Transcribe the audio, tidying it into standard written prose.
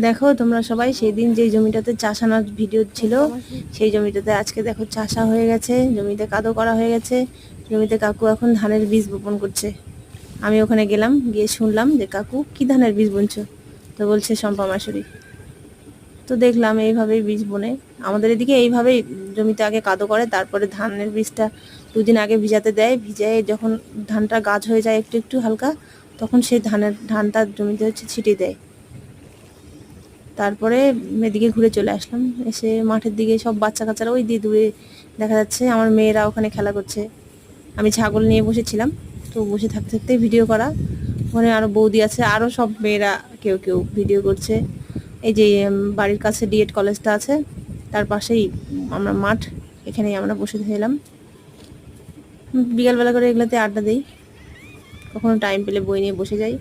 দেখো তোমরা সবাই সেদিন যে জমিটাতে চাষানোর ভিডিও ছিল সেই জমিটাতে আজকে দেখো চাষা হয়ে গেছে, জমিতে কাদো করা হয়ে গেছে। জমিতে কাকু এখন ধানের বীজ বপন করছে। আমি ওখানে গেলাম, গিয়ে শুনলাম যে কাকু কি ধানের বীজ বুনছো, তো বলছে শম্পা মাসুরি। তো দেখলাম এইভাবেই বীজ বোনে আমাদের এদিকে, এইভাবেই জমিতে আগে কাদো করে, তারপরে ধানের বীজটা দুদিন আগে ভিজাতে দেয়, ভিজায় যখন ধানটা গাছ হয়ে যায় একটু একটু হালকা, তখন সেই ধানটা জমিতে হচ্ছে ছিটিয়ে দেয়। তারপরে এদিকে ঘুরে চলে আসলাম, এসে মাঠের দিকে সব বাচ্চা কাচ্চারা ওই দিয়ে দূরে দেখা যাচ্ছে, আমার মেয়েরা ওখানে খেলা করছে। আমি ছাগল নিয়ে বসেছিলাম, তো বসে থাকতে থাকতে ভিডিও করা। ওখানে আরও বৌদি আছে, আরও সব মেয়েরা কেউ কেউ ভিডিও করছে। এই যে বাড়ির কাছে ডিএড কলেজটা আছে, তার পাশেই আমরা মাঠ, এখানেই আমরা বসে থাকলাম। বিকালবেলা করে এগুলোতে আড্ডা দিই, কখনো টাইম পেলে বই নিয়ে বসে যাই।